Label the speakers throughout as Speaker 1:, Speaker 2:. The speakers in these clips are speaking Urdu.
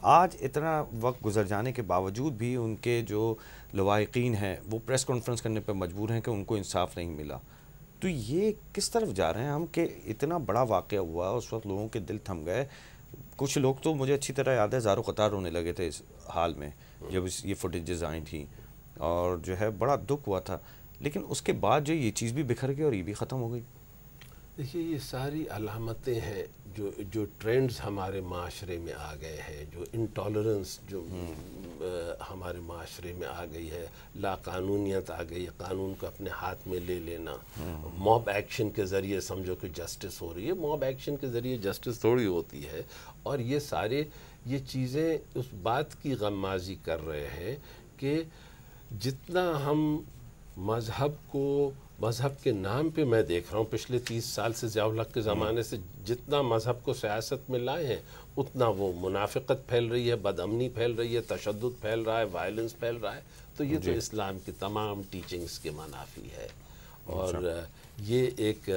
Speaker 1: آج اتنا وقت گزر جانے کے باوجود بھی ان کے جو لواحقین ہیں وہ پریس کانفرنس کرنے پر مجبور ہیں کہ ان کو انصاف نہیں ملا. تو یہ کس طرف جا رہے ہیں ہم کہ اتنا بڑا واقعہ ہوا اس وقت لوگوں کے دل تھم گئے. کچھ لوگ تو مجھے اچھی طرح یاد ہے زارو قطار رونے لگے تھے اس حال میں جب یہ فوٹیجز آئی تھیں اور جو ہے بڑا دکھ ہوا تھا. لیکن اس کے بعد جو یہ چیز بھی بکھر گئی اور یہ بھی ختم ہو گئی.
Speaker 2: دیکھیے یہ ساری علامتیں ہیں جو ٹرینڈز ہمارے معاشرے میں آ گئے ہیں, جو انٹالرنس جو ہمارے معاشرے میں آ گئی ہے, لا قانونیت آ گئی ہے, قانون کو اپنے ہاتھ میں لے لینا, موب ایکشن کے ذریعے سمجھو کہ جسٹس ہو رہی ہے. موب ایکشن کے ذریعے جسٹس تھوڑی ہوتی ہے. اور یہ چیزیں اس بات کی غمازی کر رہے ہیں کہ جتنا ہم مذہب کے نام پہ, میں دیکھ رہا ہوں پچھلے 30 سال سے ضیاء الحق کے زمانے سے جتنا مذہب کو سیاست میں لائے ہیں اتنا وہ منافقت پھیل رہی ہے, بدامنی پھیل رہی ہے, تشدد پھیل رہا ہے, وائلنس پھیل رہا ہے. تو یہ تو اسلام کی تمام ٹیچنگز کے منافی ہے. اور یہ ایک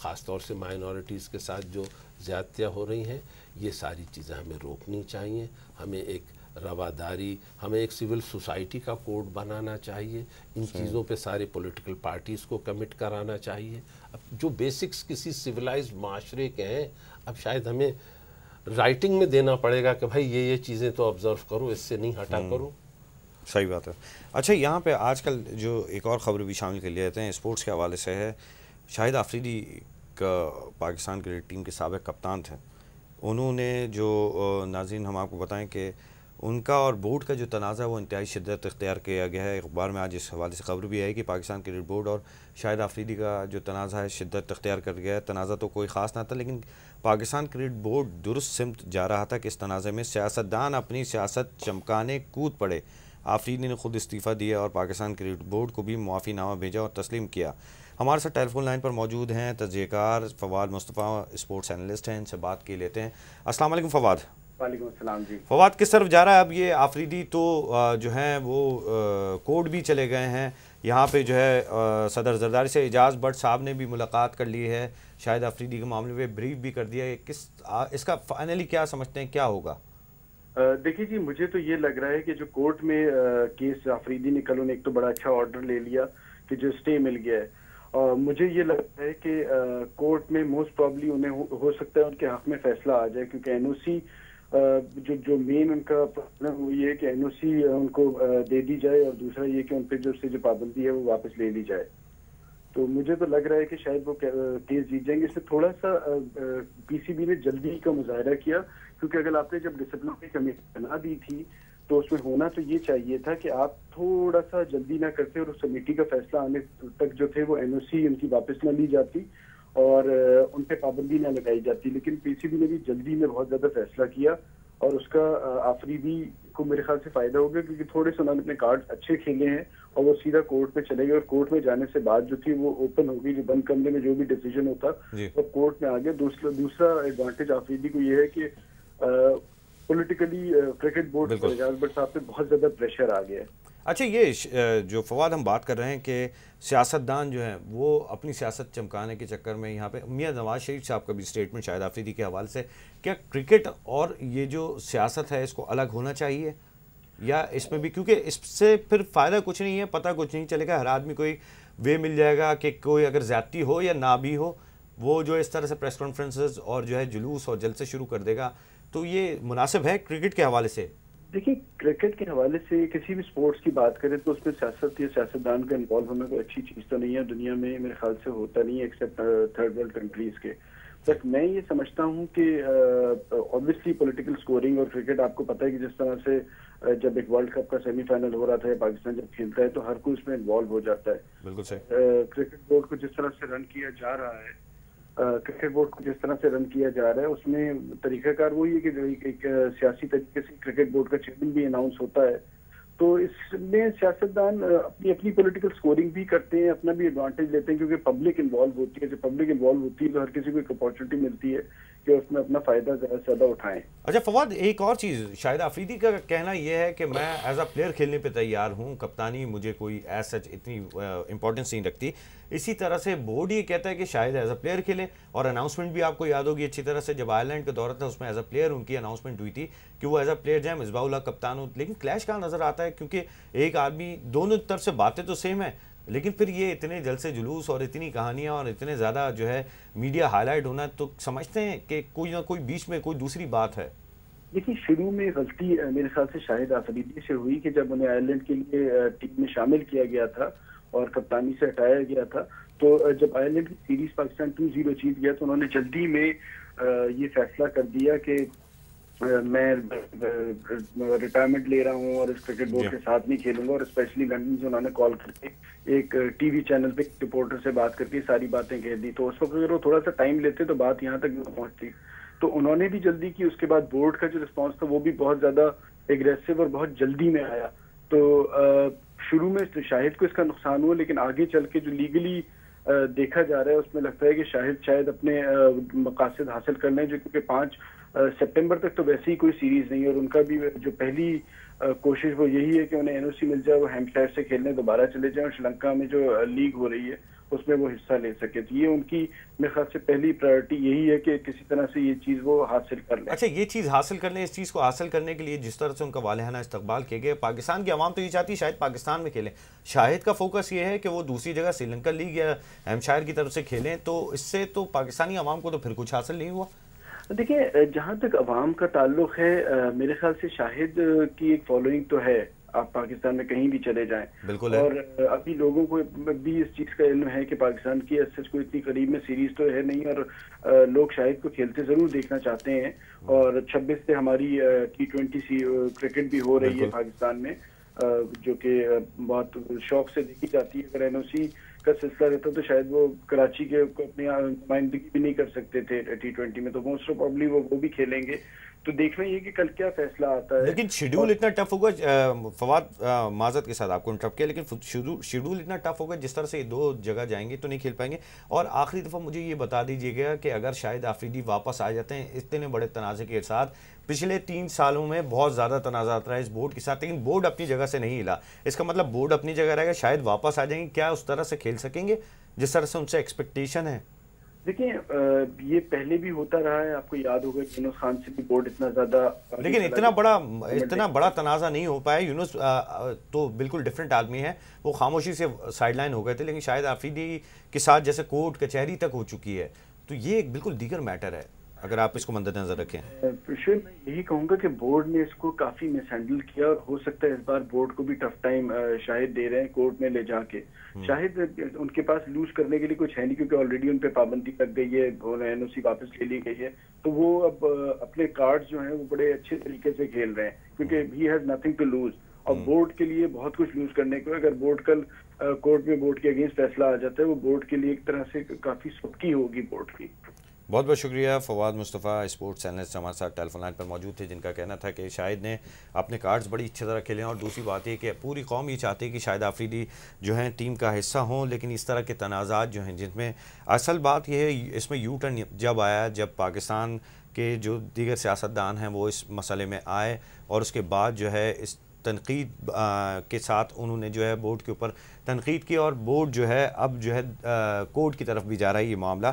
Speaker 2: خاص طور سے مائنورٹیز کے ساتھ جو زیادتیاں ہو رہی ہیں, یہ ساری چیزیں ہمیں روکنی چاہیے. ہمیں ایک رواداری, ہمیں ایک سول سوسائٹی کا کوڈ بنانا چاہیے. ان چیزوں پہ سارے پولیٹیکل پارٹیز کو کمٹ کرانا چاہیے. اب جو بیسکس کسی سویلائزڈ معاشرے کے ہیں, اب شاید ہمیں رائٹنگ میں دینا پڑے گا کہ بھائی یہ چیزیں تو آبزرو کرو, اس سے نہیں ہٹا کرو.
Speaker 1: صحیح بات ہے. اچھا, یہاں پہ آج کل جو ایک اور خبر بھی شامل کر لیتے ہیں اسپورٹس کے حوالے سے ہے. شاہد آفریدی کا پاکستان کرکٹ ٹیم کے سابق کپتان تھے, انہوں نے جو ناظرین ہم آپ کو بتائیں کہ ان کا اور بورڈ کا جو تنازع ہے وہ انتہائی شدت اختیار کیا گیا ہے. اخبار میں آج اس حوالے سے خبر بھی ہے کہ پاکستان کرکٹ بورڈ اور شاہد آفریدی کا جو تنازع ہے شدت اختیار کر گیا ہے. تنازع تو کوئی خاص نہ تھا, لیکن پاکستان کرکٹ بورڈ درست سمت جا رہا تھا کہ اس تنازع میں سیاستدان اپنی سیاست چمکانے کود پڑے. آفریدی نے خود استعفیٰ دیا اور پاکستان کرکٹ بورڈ کو بھی معافی نامہ بھیجا اور تسلیم کیا. ہمارے ساتھ ٹیلی فون لائن پر موجود ہیں تجزیہ کار فواد مصطفیٰ, اسپورٹس اینالسٹ ہیں, ان سے بات کی لیتے ہیں. السلام علیکم فواد.
Speaker 3: وعلیکم السلام جی.
Speaker 1: فواد, کس طرف جا رہا ہے اب یہ آفریدی؟ تو جو ہیں وہ کورٹ بھی چلے گئے ہیں, یہاں پہ جو ہے صدر زرداری سے اعجاز بٹ صاحب نے بھی ملاقات کر لی ہے, شاہد آفریدی کے معاملے میں بریف بھی کر دیا ہے. اس کا فائنلی کیا سمجھتے ہیں, کیا ہوگا؟
Speaker 3: دیکھیے جی, مجھے تو یہ لگ رہا ہے کہ جو کورٹ میں کیس آفریدی نے کل انہیں ایک تو بڑا اچھا آرڈر لے لیا کہ جو اسٹے مل گیا ہے, اور مجھے یہ لگتا ہے کہ کورٹ میں موسٹ پرابلی انہیں ہو سکتا ہے ان کے حق میں فیصلہ آ جائے, کیونکہ این او سی جو مین ان کا پرابلم وہ یہ ہے کہ این او سی ان کو دے دی جائے, اور دوسرا یہ کہ ان پہ جو پابندی ہے وہ واپس لے لی جائے. تو مجھے تو لگ رہا ہے کہ شاید وہ کیس جیت جائیں گے. اس سے تھوڑا سا پی سی بی نے جلدی کا مظاہرہ کیا, کیونکہ اگر آپ نے جب ڈسپلنری کمیٹی بنا دی تھی تو اس میں ہونا تو یہ چاہیے تھا کہ آپ تھوڑا سا جلدی نہ کرتے اور اس کمیٹی کا فیصلہ آنے تک جو تھے وہ این او سی ان کی واپس نہ لی جاتی اور ان پہ پابندی نہ لگائی جاتی. لیکن پی سی بی نے بھی جلدی میں بہت زیادہ فیصلہ کیا, اور اس کا آفریدی کو میرے خیال سے فائدہ ہو گیا, کیونکہ تھوڑے سے انہوں نے اپنے کارڈ اچھے کھیلے ہیں اور وہ سیدھا کورٹ میں چلے گئے, اور کورٹ میں جانے سے بعد جو تھی وہ اوپن ہو گئی, جو بند کمرے میں جو بھی ڈیسیجن ہوتا وہ کورٹ میں آ گیا. دوسرا ایڈوانٹیج آفریدی کو یہ ہے کہ پولیٹیکلی کرکٹ بورڈ پر اعجاز بٹ صاحب پہ بہت زیادہ پریشر آ گیا ہے.
Speaker 1: اچھا, یہ جو فواد ہم بات کر رہے ہیں کہ سیاستدان جو ہیں وہ اپنی سیاست چمکانے کے چکر میں, یہاں پہ میاں نواز شریف صاحب کا بھی اسٹیٹمنٹ شاہد آفریدی کے حوالے سے, کیا کرکٹ اور یہ جو سیاست ہے اس کو الگ ہونا چاہیے یا اس میں بھی, کیونکہ اس سے پھر فائدہ کچھ نہیں ہے, پتہ کچھ نہیں چلے گا, ہر آدمی کوئی وے مل جائے گا کہ کوئی اگر زیادتی ہو یا نہ بھی ہو وہ جو اس طرح سے پریس کانفرنسز اور جو ہے جلوس اور جلسے شروع کر دے گا. تو یہ مناسب ہے کرکٹ کے حوالے سے؟
Speaker 3: دیکھیے, کرکٹ کے حوالے سے کسی بھی سپورٹس کی بات کریں تو اس میں سیاست یا سیاستدان کا انوالو ہونا کوئی اچھی چیز تو نہیں ہے, دنیا میں میرے خیال سے ہوتا نہیں ہے ایکسیپٹ تھرڈ ورلڈ کنٹریز کے. بٹ میں یہ سمجھتا ہوں کہ obviously پولیٹیکل سکورنگ اور کرکٹ آپ کو پتہ ہے کہ جس طرح سے جب ایک ورلڈ کپ کا سیمی فائنل ہو رہا تھا, پاکستان جب کھیلتا ہے تو ہر کوئی اس میں انوالو ہو جاتا ہے.
Speaker 1: بالکل صحیح.
Speaker 3: کرکٹ بورڈ کو جس طرح سے رن کیا جا رہا ہے اس میں طریقہ کار وہی ہے کہ ایک سیاسی طریقے سے کرکٹ بورڈ کا چیئرمین بھی اناؤنس ہوتا ہے, تو اس میں سیاستدان اپنی پولیٹیکل سکورنگ بھی کرتے ہیں, اپنا بھی ایڈوانٹیج لیتے ہیں, کیونکہ پبلک انوالو ہوتی ہے. جب پبلک انوالو ہوتی ہے تو ہر کسی کو ایک اپارچونیٹی ملتی ہے کہ اس میں اپنا فائدہ زیادہ سے زیادہ اٹھائیں۔
Speaker 1: اچھا فواد، ایک اور چیز، شاہد آفریدی کا کہنا یہ ہے کہ میں ایز اے پلیئر کھیلنے پہ تیار ہوں، کپتانی مجھے کوئی ایز سچ اتنی امپورٹنس نہیں رکھتی۔ اسی طرح سے بورڈ یہ کہتا ہے کہ شاید ایز اے پلیئر کھیلے، اور اناؤنسمنٹ بھی آپ کو یاد ہوگی اچھی طرح سے، جب آئرلینڈ کا دورہ تھا اس میں ایز اے پلیئر ان کی اناؤنسمنٹ ہوئی تھی کہ وہ ایز اے پلیئر جائیں، مصباح اللہ کپتان ہوں۔ لیکن کلیش کہاں نظر آتا ہے؟ کیونکہ ایک آدمی، دونوں طرف سے باتیں تو سیم ہیں، لیکن پھر یہ اتنے جلسے جلوس اور اتنی کہانیاں اور اتنے زیادہ جو ہے میڈیا ہائی لائٹ ہونا، تو سمجھتے ہیں کہ کوئی نہ کوئی بیچ میں کوئی دوسری بات ہے؟
Speaker 3: دیکھیے شروع میں غلطی میرے خیال سے شاہد آفریدی سے ہوئی کہ جب انہیں آئرلینڈ کے لیے ٹیم میں شامل کیا گیا تھا اور کپتانی سے ہٹایا گیا تھا، تو جب آئرلینڈ کی سیریز پاکستان 2-0 جیت گیا تو انہوں نے جلدی میں یہ فیصلہ کر دیا کہ میں ریٹائرمنٹ لے رہا ہوں اور اس کرکٹ بورڈ کے ساتھ نہیں کھیلوں گا، اور اسپیشلی لندن سے انہوں نے کال کر کے ایک ٹی وی چینل پہ رپورٹر سے بات کر کے ساری باتیں کہہ دی۔ تو اس وقت اگر وہ تھوڑا سا ٹائم لیتے تو بات یہاں تک نہ پہنچتی، تو انہوں نے بھی جلدی کی۔ اس کے بعد بورڈ کا جو رسپانس تھا وہ بھی بہت زیادہ ایگریسو اور بہت جلدی میں آیا۔ تو شروع میں شاہد کو اس کا نقصان ہوا، لیکن آگے چل کے جو لیگلی دیکھا جا رہا ہے اس میں لگتا ہے کہ شاید اپنے مقاصد حاصل کر لیں، جو کیونکہ 5 سپٹمبر تک تو ویسے ہی کوئی سیریز نہیں ہے، اور ان کا بھی جو پہلی کوشش وہ یہی ہے کہ انہیں این او سی مل جائے، وہ ہیمپ شائر سے کھیلنے دوبارہ چلے جائیں اور شری لنکا میں جو لیگ ہو رہی ہے اس میں وہ حصہ لے سکے۔ تو یہ ان کی میرے خیال سے پہلی پرائرٹی یہی ہے کہ کسی طرح سے یہ چیز وہ حاصل کر لیں۔
Speaker 1: اچھا، یہ چیز حاصل کر لیں، اس چیز کو حاصل کرنے کے لیے جس طرح سے ان کا والہانہ استقبال کیا گیا، پاکستان کی عوام تو یہ چاہتی ہے شاید پاکستان میں کھیلیں، شاہد کا فوکس یہ ہے کہ وہ دوسری جگہ سری لنکا لیگ یا ہیمپ شائر کی طرف سے کھیلیں، تو اس سے تو پاکستانی عوام کو تو پھر کچھ حاصل نہیں ہوا۔
Speaker 3: دیکھیں جہاں تک عوام کا تعلق ہے، میرے خیال سے شاہد کی ایک فالوئنگ تو ہے، آپ پاکستان میں کہیں بھی چلے جائیں،
Speaker 1: بالکل ہے،
Speaker 3: اور ابھی لوگوں کو بھی اس چیز کا علم ہے کہ پاکستان کی ایسے کوئی اتنی قریب میں سیریز تو ہے نہیں، اور لوگ شاہد کو کھیلتے ضرور دیکھنا چاہتے ہیں، اور 26 سے ہماری T20 کرکٹ بھی ہو رہی ہے پاکستان میں، جو کہ بہت شوق سے دیکھی جاتی ہے۔ اگر این او سی کا سلسلہ رہتا تو شاید وہ کراچی کے کو اپنی نمائندگی بھی نہیں کر سکتے تھے T20 میں، تو موسٹ پروبیبلی وہ بھی کھیلیں گے۔ تو دیکھنا یہ کہ کل کیا فیصلہ آتا ہے۔
Speaker 1: لیکن شیڈول اتنا ٹف ہوگا فواد، معذرت کے ساتھ آپ کو انٹرپٹ کیا، لیکن شیڈول اتنا ٹف ہوگا جس طرح سے 2 جگہ جائیں گے تو نہیں کھیل پائیں گے۔ اور آخری دفعہ مجھے یہ بتا دیجیے گا کہ اگر شاہد آفریدی واپس آ جاتے ہیں اتنے بڑے تنازع کے ساتھ، پچھلے 3 سالوں میں بہت زیادہ تنازعات رہا اس بورڈ کے ساتھ، لیکن بورڈ اپنی جگہ سے نہیں ہلا، اس کا مطلب بورڈ اپنی جگہ رہے گا، شاید واپس آ جائیں گے، کیا اس طرح سے کھیل سکیں گے جس طرح سے ان سے ایکسپیکٹیشن ہے؟
Speaker 3: دیکھیں یہ پہلے بھی ہوتا رہا ہے، آپ کو یاد ہوگا یونس خان سے بھی بورڈ اتنا زیادہ،
Speaker 1: لیکن اتنا بڑا تنازع نہیں ہو پایا۔ یونس تو بالکل ڈیفرنٹ آدمی ہے، وہ خاموشی سے سائیڈ لائن ہو گئے تھے، لیکن شاہد آفریدی کے ساتھ جیسے کورٹ کچہری تک ہو چکی ہے، تو یہ ایک بالکل دیگر میٹر ہے اگر آپ اس کو مد نظر رکھیں۔
Speaker 3: میں یہی کہوں گا کہ بورڈ نے اس کو کافی مس ہینڈل کیا، اور ہو سکتا ہے اس بار بورڈ کو بھی ٹف ٹائم شاہد دے رہے ہیں کورٹ میں لے جا کے۔ شاہد ان کے پاس لوز کرنے کے لیے کچھ ہے نہیں، کیونکہ آلریڈی ان پہ پابندی لگ گئی ہے، این او سی واپس لے لی گئی ہے، تو وہ اب اپنے کارڈز جو ہیں وہ بڑے اچھے طریقے سے کھیل رہے ہیں، کیونکہ he has nothing to lose, اور بورڈ کے لیے بہت کچھ لوز کرنے کو۔ اگر بورڈ کل کورٹ میں بورڈ کے اگینسٹ فیصلہ آ جاتا ہے، وہ بورڈ کے لیے ایک طرح سے کافی سبکی ہوگی بورڈ کی۔
Speaker 1: بہت بہت شکریہ فواد مصطفیٰ، اسپورٹس اینالسٹ ہمارے ساتھ ٹیلی فون لائن پر موجود تھے، جن کا کہنا تھا کہ شاہد نے اپنے کارڈز بڑی اچھی طرح کھیلے ہیں، اور دوسری بات یہ کہ پوری قوم یہ چاہتی ہے کہ شاہد آفریدی جو ہیں ٹیم کا حصہ ہوں، لیکن اس طرح کے تنازعات جو ہیں جن میں اصل بات یہ ہے، اس میں یو ٹرن جب آیا جب پاکستان کے جو دیگر سیاستدان ہیں وہ اس مسئلے میں آئے، اور اس کے بعد جو ہے اس تنقید کے ساتھ انہوں نے جو ہے بورڈ کے اوپر تنقید کی، اور بورڈ جو ہے اب جو ہے کورٹ کی طرف بھی جا رہا ہے یہ معاملہ۔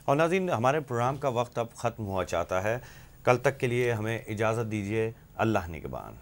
Speaker 1: اور ناظرین، ہمارے پروگرام کا وقت اب ختم ہوا چاہتا ہے، کل تک کے لیے ہمیں اجازت دیجیے، اللہ نگہبان۔